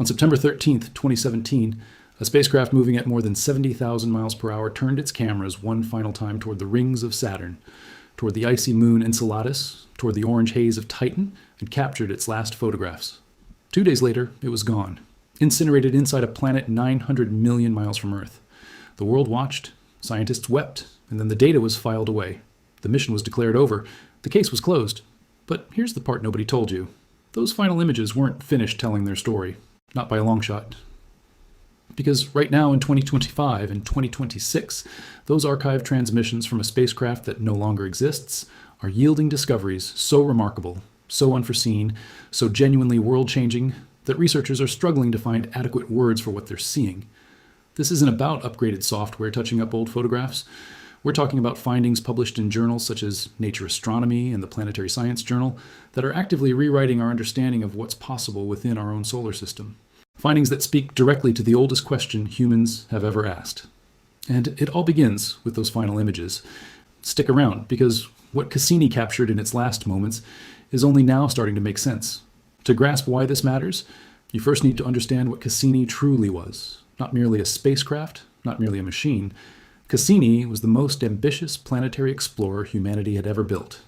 On September 13th, 2017, a spacecraft moving at more than 70,000 miles per hour turned its cameras one final time toward the rings of Saturn, toward the icy moon Enceladus, toward the orange haze of Titan, and captured its last photographs. 2 days later, it was gone, incinerated inside a planet 900 million miles from Earth. The world watched, scientists wept, and then the data was filed away. The mission was declared over. The case was closed. But here's the part nobody told you. Those final images weren't finished telling their story. Not by a long shot. Because right now in 2025 and 2026, those archive transmissions from a spacecraft that no longer exists are yielding discoveries so remarkable, so unforeseen, so genuinely world-changing that researchers are struggling to find adequate words for what they're seeing. This isn't about upgraded software touching up old photographs. We're talking about findings published in journals such as Nature Astronomy and the Planetary Science Journal that are actively rewriting our understanding of what's possible within our own solar system. Findings that speak directly to the oldest question humans have ever asked. And it all begins with those final images. Stick around, because what Cassini captured in its last moments is only now starting to make sense. To grasp why this matters, you first need to understand what Cassini truly was. Not merely a spacecraft, not merely a machine. Cassini was the most ambitious planetary explorer humanity had ever built.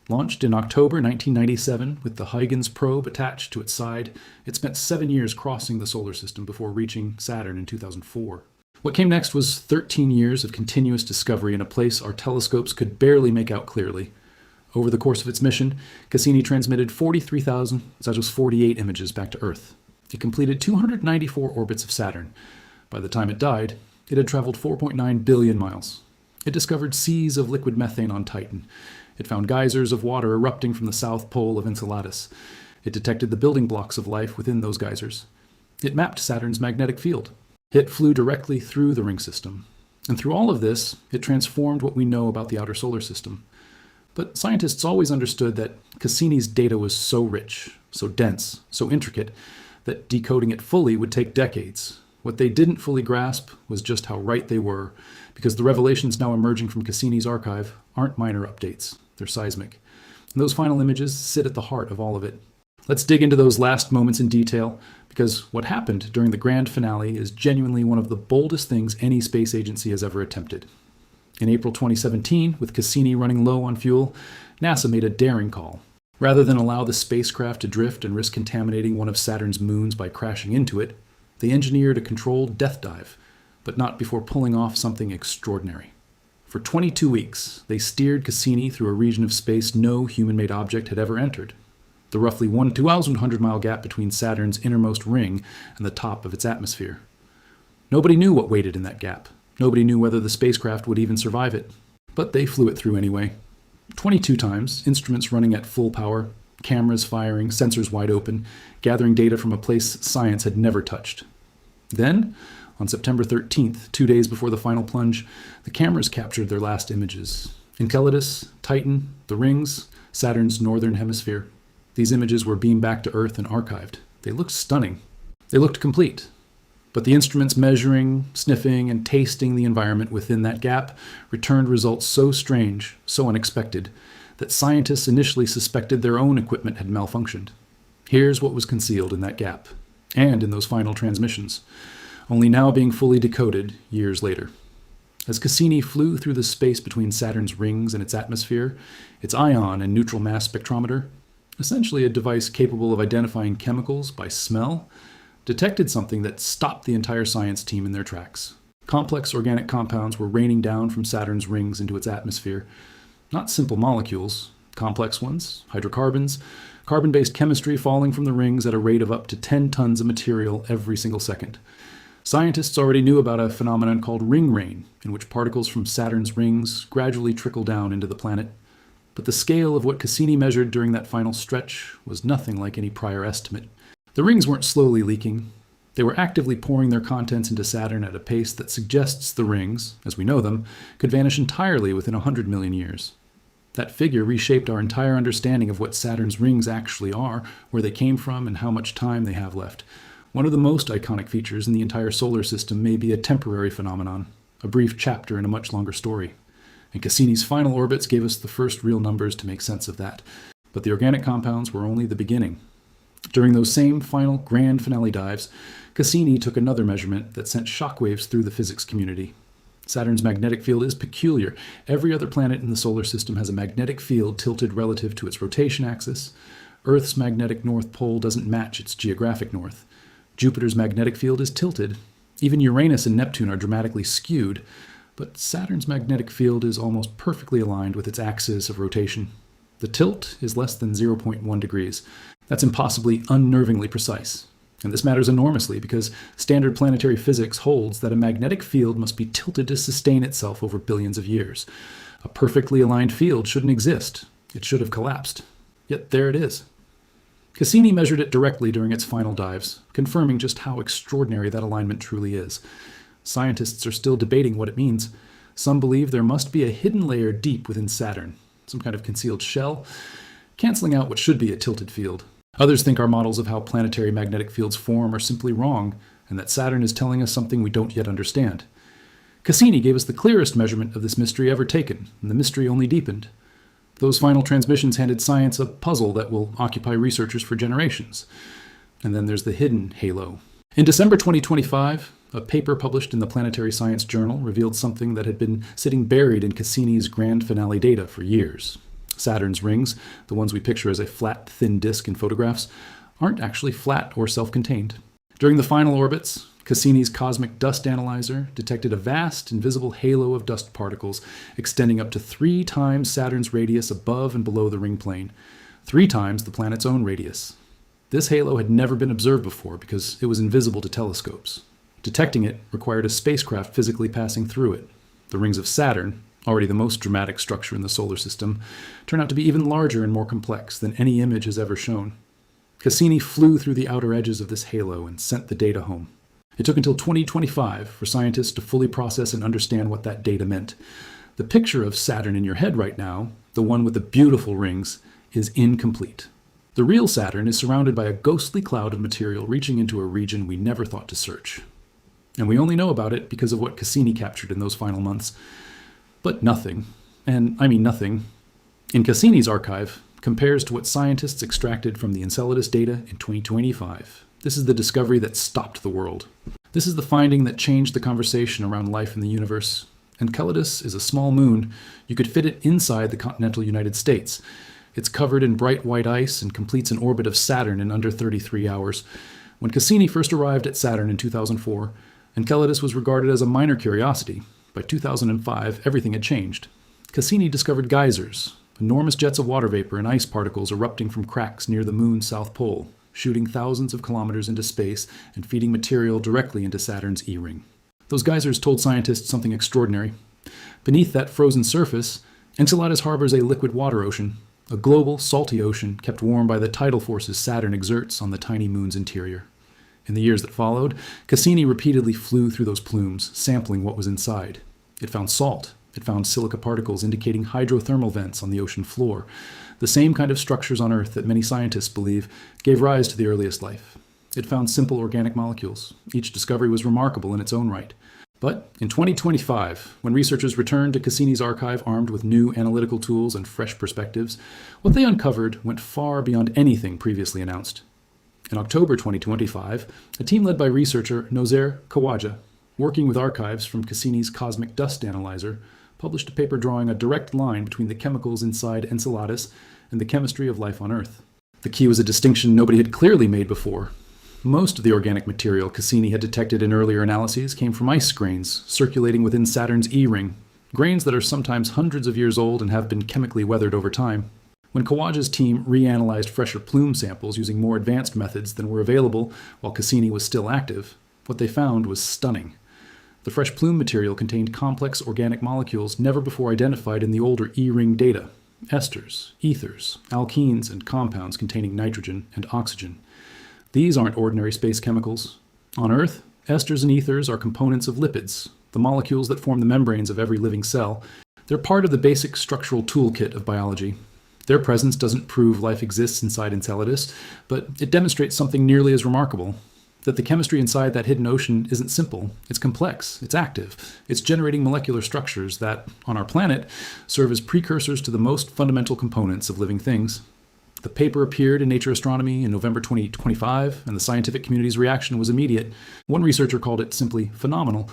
Launched in October 1997 with the Huygens probe attached to its side, it spent 7 years crossing the solar system before reaching Saturn in 2004. What came next was 13 years of continuous discovery in a place our telescopes could barely make out clearly. Over the course of its mission, Cassini transmitted 43,048 images back to Earth. It completed 294 orbits of Saturn. By the time it died, it had traveled 4.9 billion miles. It discovered seas of liquid methane on Titan. It found geysers of water erupting from the south pole of Enceladus. It detected the building blocks of life within those geysers. It mapped Saturn's magnetic field. It flew directly through the ring system. And through all of this, it transformed what we know about the outer solar system. But scientists always understood that Cassini's data was so rich, so dense, so intricate, that decoding it fully would take decades. What they didn't fully grasp was just how right they were, because the revelations now emerging from Cassini's archive aren't minor updates, they're seismic. And those final images sit at the heart of all of it. Let's dig into those last moments in detail, because what happened during the grand finale is genuinely one of the boldest things any space agency has ever attempted. In April 2017, with Cassini running low on fuel, NASA made a daring call. Rather than allow the spacecraft to drift and risk contaminating one of Saturn's moons by crashing into it, they engineered a controlled death dive, but not before pulling off something extraordinary. For 22 weeks, they steered Cassini through a region of space no human-made object had ever entered, the roughly 2,100-mile gap between Saturn's innermost ring and the top of its atmosphere. Nobody knew what waited in that gap. Nobody knew whether the spacecraft would even survive it. But they flew it through anyway. 22 times, instruments running at full power, cameras firing, sensors wide open, gathering data from a place science had never touched. Then, on September 13th, 2 days before the final plunge, the cameras captured their last images. Enceladus, Titan, the rings, Saturn's northern hemisphere. These images were beamed back to Earth and archived. They looked stunning. They looked complete. But the instruments measuring, sniffing, and tasting the environment within that gap returned results so strange, so unexpected, that scientists initially suspected their own equipment had malfunctioned. Here's what was concealed in that gap, and in those final transmissions, only now being fully decoded years later. As Cassini flew through the space between Saturn's rings and its atmosphere, its ion and neutral mass spectrometer, essentially a device capable of identifying chemicals by smell, detected something that stopped the entire science team in their tracks. Complex organic compounds were raining down from Saturn's rings into its atmosphere. Not simple molecules, complex ones, hydrocarbons, carbon-based chemistry falling from the rings at a rate of up to 10 tons of material every single second. Scientists already knew about a phenomenon called ring rain, in which particles from Saturn's rings gradually trickle down into the planet. But the scale of what Cassini measured during that final stretch was nothing like any prior estimate. The rings weren't slowly leaking. They were actively pouring their contents into Saturn at a pace that suggests the rings, as we know them, could vanish entirely within 100 million years. That figure reshaped our entire understanding of what Saturn's rings actually are, where they came from, and how much time they have left. One of the most iconic features in the entire solar system may be a temporary phenomenon, a brief chapter in a much longer story. And Cassini's final orbits gave us the first real numbers to make sense of that. But the organic compounds were only the beginning. During those same final grand finale dives, Cassini took another measurement that sent shockwaves through the physics community. Saturn's magnetic field is peculiar. Every other planet in the solar system has a magnetic field tilted relative to its rotation axis. Earth's magnetic north pole doesn't match its geographic north. Jupiter's magnetic field is tilted. Even Uranus and Neptune are dramatically skewed, but Saturn's magnetic field is almost perfectly aligned with its axis of rotation. The tilt is less than 0.1 degrees. That's impossibly, unnervingly precise. And this matters enormously because standard planetary physics holds that a magnetic field must be tilted to sustain itself over billions of years. A perfectly aligned field shouldn't exist. It should have collapsed. Yet there it is. Cassini measured it directly during its final dives, confirming just how extraordinary that alignment truly is. Scientists are still debating what it means. Some believe there must be a hidden layer deep within Saturn, some kind of concealed shell, canceling out what should be a tilted field. Others think our models of how planetary magnetic fields form are simply wrong, and that Saturn is telling us something we don't yet understand. Cassini gave us the clearest measurement of this mystery ever taken, and the mystery only deepened. Those final transmissions handed science a puzzle that will occupy researchers for generations. And then there's the hidden halo. In December 2025, a paper published in the Planetary Science Journal revealed something that had been sitting buried in Cassini's grand finale data for years. Saturn's rings, the ones we picture as a flat, thin disk in photographs, aren't actually flat or self-contained. During the final orbits, Cassini's cosmic dust analyzer detected a vast, invisible halo of dust particles extending up to 3 times Saturn's radius above and below the ring plane, 3 times the planet's own radius. This halo had never been observed before because it was invisible to telescopes. Detecting it required a spacecraft physically passing through it. The rings of Saturn, already the most dramatic structure in the solar system, turn out to be even larger and more complex than any image has ever shown. Cassini flew through the outer edges of this halo and sent the data home. It took until 2025 for scientists to fully process and understand what that data meant. The picture of Saturn in your head right now, the one with the beautiful rings, is incomplete. The real Saturn is surrounded by a ghostly cloud of material reaching into a region we never thought to search. And we only know about it because of what Cassini captured in those final months. But nothing, and I mean nothing, in Cassini's archive compares to what scientists extracted from the Enceladus data in 2025. This is the discovery that stopped the world. This is the finding that changed the conversation around life in the universe. Enceladus is a small moon. You could fit it inside the continental United States. It's covered in bright white ice and completes an orbit of Saturn in under 33 hours. When Cassini first arrived at Saturn in 2004, Enceladus was regarded as a minor curiosity. By 2005, everything had changed. Cassini discovered geysers, enormous jets of water vapor and ice particles erupting from cracks near the moon's south pole, shooting thousands of kilometers into space and feeding material directly into Saturn's E-ring. Those geysers told scientists something extraordinary. Beneath that frozen surface, Enceladus harbors a liquid water ocean, a global, salty ocean kept warm by the tidal forces Saturn exerts on the tiny moon's interior. In the years that followed, Cassini repeatedly flew through those plumes, sampling what was inside. It found salt. It found silica particles indicating hydrothermal vents on the ocean floor, the same kind of structures on Earth that many scientists believe gave rise to the earliest life. It found simple organic molecules. Each discovery was remarkable in its own right. But in 2025, when researchers returned to Cassini's archive armed with new analytical tools and fresh perspectives, what they uncovered went far beyond anything previously announced. In October 2025, a team led by researcher Nozer Khawaja, working with archives from Cassini's cosmic dust analyzer, published a paper drawing a direct line between the chemicals inside Enceladus and the chemistry of life on Earth. The key was a distinction nobody had clearly made before. Most of the organic material Cassini had detected in earlier analyses came from ice grains circulating within Saturn's E-ring, grains that are sometimes hundreds of years old and have been chemically weathered over time. When Khawaja's team reanalyzed fresher plume samples using more advanced methods than were available while Cassini was still active, what they found was stunning. The fresh plume material contained complex organic molecules never before identified in the older E-ring data: esters, ethers, alkenes, and compounds containing nitrogen and oxygen. These aren't ordinary space chemicals. On Earth, esters and ethers are components of lipids, the molecules that form the membranes of every living cell. They're part of the basic structural toolkit of biology. Their presence doesn't prove life exists inside Enceladus, but it demonstrates something nearly as remarkable: that the chemistry inside that hidden ocean isn't simple. It's complex. It's active. It's generating molecular structures that, on our planet, serve as precursors to the most fundamental components of living things. The paper appeared in Nature Astronomy in November 2025, and the scientific community's reaction was immediate. One researcher called it simply phenomenal.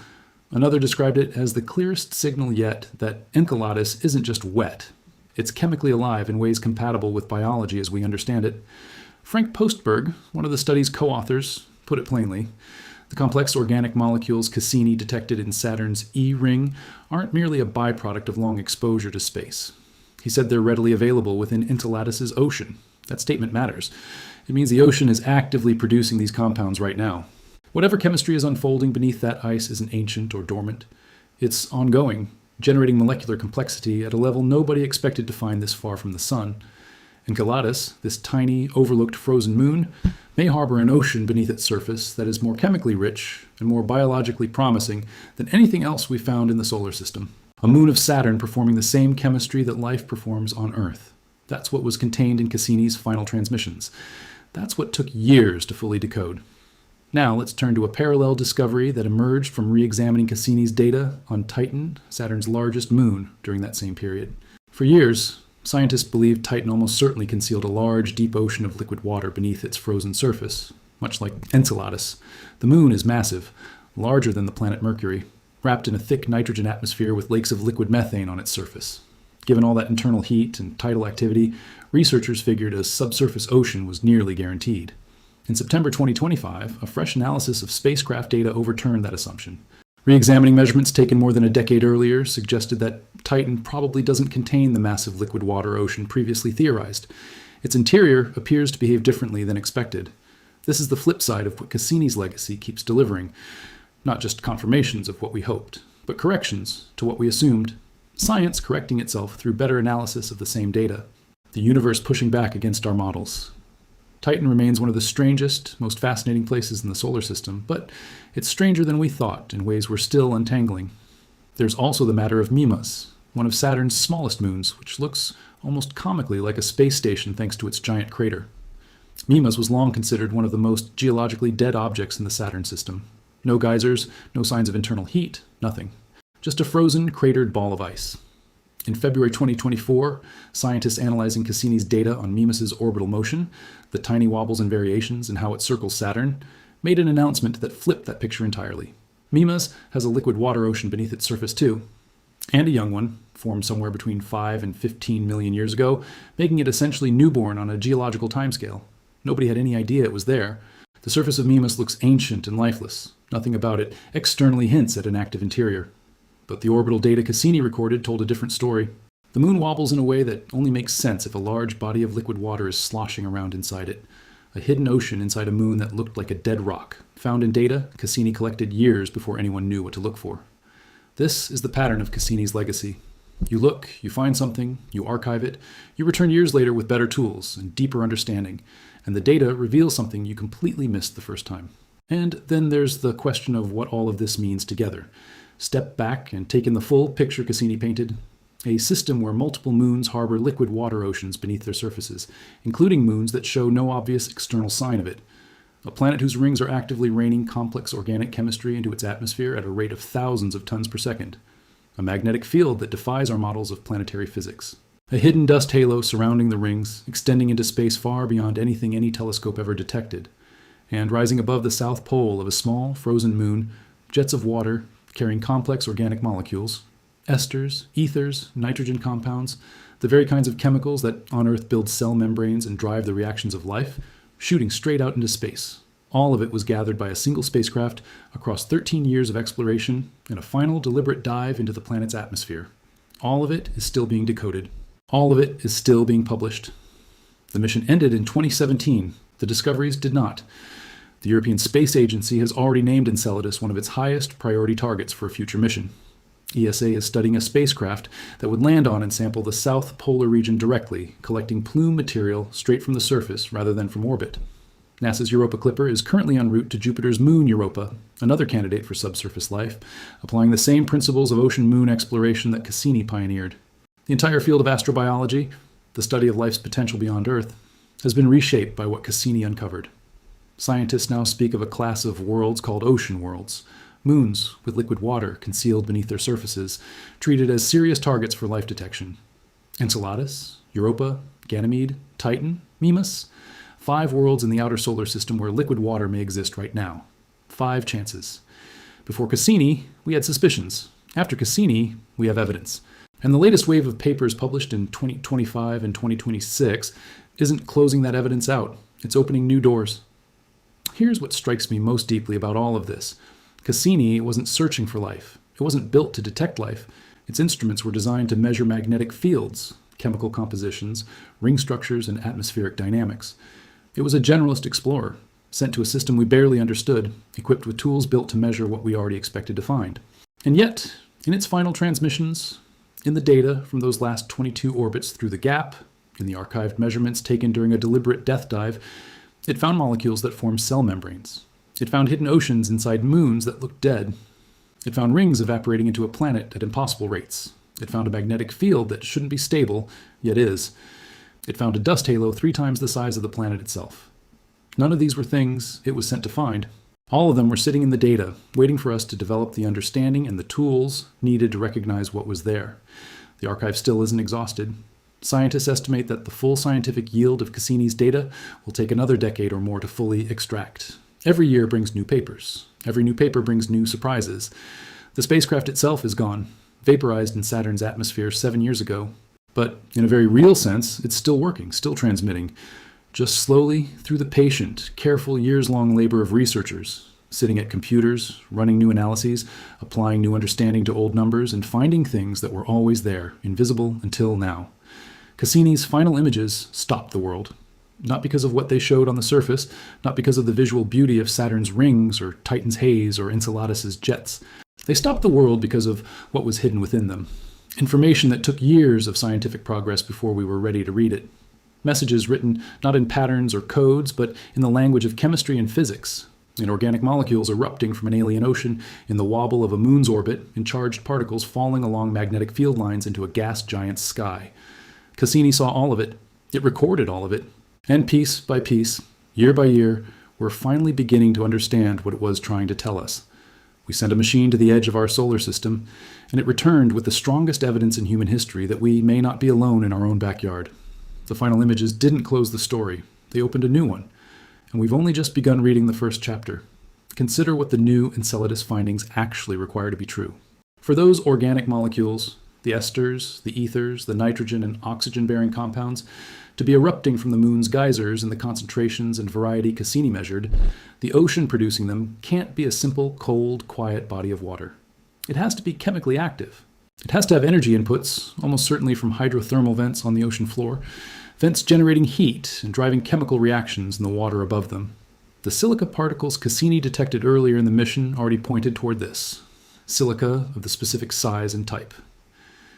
Another described it as the clearest signal yet that Enceladus isn't just wet. It's chemically alive in ways compatible with biology as we understand it. Frank Postberg, one of the study's co-authors, put it plainly. The complex organic molecules Cassini detected in Saturn's E ring aren't merely a byproduct of long exposure to space. He said they're readily available within Enceladus's ocean. That statement matters. It means the ocean is actively producing these compounds right now. Whatever chemistry is unfolding beneath that ice isn't ancient or dormant. It's ongoing, generating molecular complexity at a level nobody expected to find this far from the sun. Enceladus, this tiny, overlooked frozen moon, may harbor an ocean beneath its surface that is more chemically rich and more biologically promising than anything else we've found in the solar system. A moon of Saturn performing the same chemistry that life performs on Earth. That's what was contained in Cassini's final transmissions. That's what took years to fully decode. Now let's turn to a parallel discovery that emerged from re-examining Cassini's data on Titan, Saturn's largest moon, during that same period. For years, scientists believed Titan almost certainly concealed a large, deep ocean of liquid water beneath its frozen surface, much like Enceladus. The moon is massive, larger than the planet Mercury, wrapped in a thick nitrogen atmosphere with lakes of liquid methane on its surface. Given all that internal heat and tidal activity, researchers figured a subsurface ocean was nearly guaranteed. In September 2025, a fresh analysis of spacecraft data overturned that assumption. Re-examining measurements taken more than a decade earlier suggested that Titan probably doesn't contain the massive liquid water ocean previously theorized. Its interior appears to behave differently than expected. This is the flip side of what Cassini's legacy keeps delivering. Not just confirmations of what we hoped, but corrections to what we assumed. Science correcting itself through better analysis of the same data. The universe pushing back against our models. Titan remains one of the strangest, most fascinating places in the solar system, but it's stranger than we thought in ways we're still untangling. There's also the matter of Mimas, one of Saturn's smallest moons, which looks almost comically like a space station thanks to its giant crater. Mimas was long considered one of the most geologically dead objects in the Saturn system. No geysers, no signs of internal heat, nothing. Just a frozen, cratered ball of ice. In February 2024, scientists analyzing Cassini's data on Mimas's orbital motion, the tiny wobbles and variations in how it circles Saturn, made an announcement that flipped that picture entirely. Mimas has a liquid water ocean beneath its surface too, and a young one, formed somewhere between 5 and 15 million years ago, making it essentially newborn on a geological timescale. Nobody had any idea it was there. The surface of Mimas looks ancient and lifeless. Nothing about it externally hints at an active interior. But the orbital data Cassini recorded told a different story. The moon wobbles in a way that only makes sense if a large body of liquid water is sloshing around inside it. A hidden ocean inside a moon that looked like a dead rock, found in data Cassini collected years before anyone knew what to look for. This is the pattern of Cassini's legacy. You look, you find something, you archive it, you return years later with better tools and deeper understanding, and the data reveals something you completely missed the first time. And then there's the question of what all of this means together. Step back and take in the full picture Cassini painted. A system where multiple moons harbor liquid water oceans beneath their surfaces, including moons that show no obvious external sign of it. A planet whose rings are actively raining complex organic chemistry into its atmosphere at a rate of thousands of tons per second. A magnetic field that defies our models of planetary physics. A hidden dust halo surrounding the rings, extending into space far beyond anything any telescope ever detected. And rising above the south pole of a small, frozen moon, jets of water carrying complex organic molecules, esters, ethers, nitrogen compounds, the very kinds of chemicals that on Earth build cell membranes and drive the reactions of life, shooting straight out into space. All of it was gathered by a single spacecraft across 13 years of exploration and a final deliberate dive into the planet's atmosphere. All of it is still being decoded. All of it is still being published. The mission ended in 2017. The discoveries did not. The European Space Agency has already named Enceladus one of its highest priority targets for a future mission. ESA is studying a spacecraft that would land on and sample the south polar region directly, collecting plume material straight from the surface rather than from orbit. NASA's Europa Clipper is currently en route to Jupiter's moon Europa, another candidate for subsurface life, applying the same principles of ocean-moon exploration that Cassini pioneered. The entire field of astrobiology, the study of life's potential beyond Earth, has been reshaped by what Cassini uncovered. Scientists now speak of a class of worlds called ocean worlds, moons with liquid water concealed beneath their surfaces, treated as serious targets for life detection. Enceladus, Europa, Ganymede, Titan, Mimas. 5 worlds in the outer solar system where liquid water may exist right now. 5 chances. Before Cassini, we had suspicions. After Cassini, we have evidence. And the latest wave of papers published in 2025 and 2026 isn't closing that evidence out. It's opening new doors. Here's what strikes me most deeply about all of this. Cassini wasn't searching for life. It wasn't built to detect life. Its instruments were designed to measure magnetic fields, chemical compositions, ring structures, and atmospheric dynamics. It was a generalist explorer, sent to a system we barely understood, equipped with tools built to measure what we already expected to find. And yet, in its final transmissions, in the data from those last 22 orbits through the gap, in the archived measurements taken during a deliberate death dive, it found molecules that form cell membranes. It found hidden oceans inside moons that looked dead. It found rings evaporating into a planet at impossible rates. It found a magnetic field that shouldn't be stable, yet is. It found a dust halo 3 times the size of the planet itself. None of these were things it was sent to find. All of them were sitting in the data, waiting for us to develop the understanding and the tools needed to recognize what was there. The archive still isn't exhausted. Scientists estimate that the full scientific yield of Cassini's data will take another decade or more to fully extract. Every year brings new papers. Every new paper brings new surprises. The spacecraft itself is gone, vaporized in Saturn's atmosphere 7 years ago. But in a very real sense, it's still working, still transmitting, just slowly through the patient, careful, years-long labor of researchers, sitting at computers, running new analyses, applying new understanding to old numbers, and finding things that were always there, invisible until now. Cassini's final images stopped the world, not because of what they showed on the surface, not because of the visual beauty of Saturn's rings or Titan's haze or Enceladus's jets. They stopped the world because of what was hidden within them. Information that took years of scientific progress before we were ready to read it. Messages written not in patterns or codes, but in the language of chemistry and physics, in organic molecules erupting from an alien ocean, in the wobble of a moon's orbit, in charged particles falling along magnetic field lines into a gas giant's sky. Cassini saw all of it. It recorded all of it. And piece by piece, year by year, we're finally beginning to understand what it was trying to tell us. We sent a machine to the edge of our solar system, and it returned with the strongest evidence in human history that we may not be alone in our own backyard. The final images didn't close the story. They opened a new one. And we've only just begun reading the first chapter. Consider what the new Enceladus findings actually require to be true. For those organic molecules, the esters, the ethers, the nitrogen and oxygen-bearing compounds, to be erupting from the moon's geysers in the concentrations and variety Cassini measured, the ocean producing them can't be a simple, cold, quiet body of water. It has to be chemically active. It has to have energy inputs, almost certainly from hydrothermal vents on the ocean floor, vents generating heat and driving chemical reactions in the water above them. The silica particles Cassini detected earlier in the mission already pointed toward this. Silica of the specific size and type.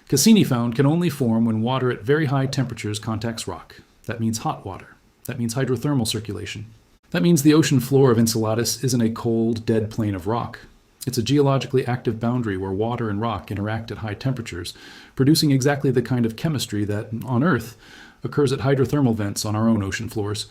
Cassini found can only form when water at very high temperatures contacts rock. That means hot water. That means hydrothermal circulation. That means the ocean floor of Enceladus isn't a cold, dead plain of rock. It's a geologically active boundary where water and rock interact at high temperatures, producing exactly the kind of chemistry that, on Earth, occurs at hydrothermal vents on our own ocean floors.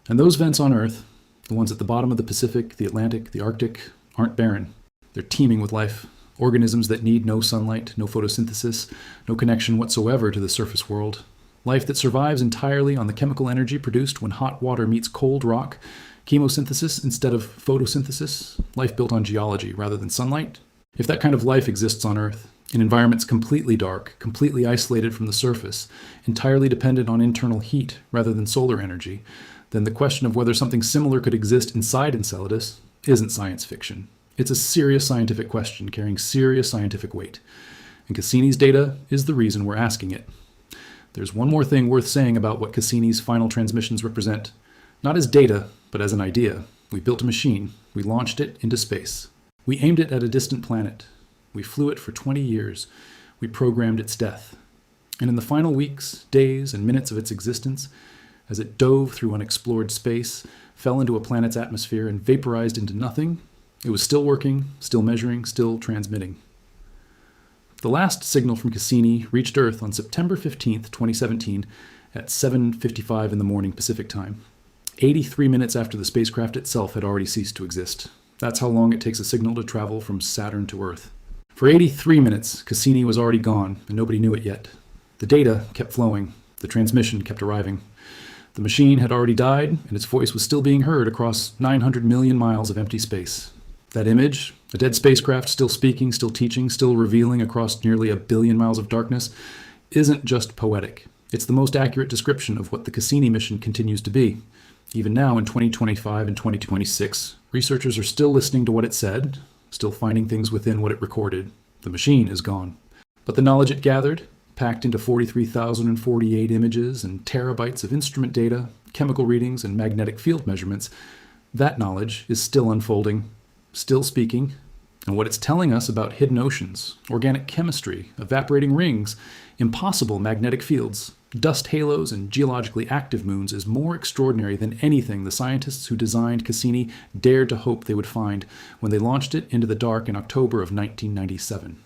And those vents on Earth, the ones at the bottom of the Pacific, the Atlantic, the Arctic, aren't barren. They're teeming with life. Organisms that need no sunlight, no photosynthesis, no connection whatsoever to the surface world. Life that survives entirely on the chemical energy produced when hot water meets cold rock. Chemosynthesis instead of photosynthesis. Life built on geology rather than sunlight. If that kind of life exists on Earth, in environments completely dark, completely isolated from the surface, entirely dependent on internal heat rather than solar energy, then the question of whether something similar could exist inside Enceladus isn't science fiction. It's a serious scientific question carrying serious scientific weight. And Cassini's data is the reason we're asking it. There's one more thing worth saying about what Cassini's final transmissions represent. Not as data, but as an idea. We built a machine. We launched it into space. We aimed it at a distant planet. We flew it for 20 years. We programmed its death. And in the final weeks, days, and minutes of its existence, as it dove through unexplored space, fell into a planet's atmosphere, and vaporized into nothing, it was still working, still measuring, still transmitting. The last signal from Cassini reached Earth on September 15th, 2017 at 7:55 in the morning Pacific time. 83 minutes after the spacecraft itself had already ceased to exist. That's how long it takes a signal to travel from Saturn to Earth. For 83 minutes, Cassini was already gone, and nobody knew it yet. The data kept flowing. The The transmission kept arriving. The machine had already died, and its voice was still being heard across 900 million miles of empty space. That image, a dead spacecraft still speaking, still teaching, still revealing across nearly 1 billion miles of darkness, isn't just poetic. It's the most accurate description of what the Cassini mission continues to be. Even now, in 2025 and 2026, researchers are still listening to what it said, still finding things within what it recorded. The machine is gone. But the knowledge it gathered, packed into 43,048 images and terabytes of instrument data, chemical readings, and magnetic field measurements, that knowledge is still unfolding, still speaking, and what it's telling us about hidden oceans, organic chemistry, evaporating rings, impossible magnetic fields, dust halos, and geologically active moons is more extraordinary than anything the scientists who designed Cassini dared to hope they would find when they launched it into the dark in October of 1997.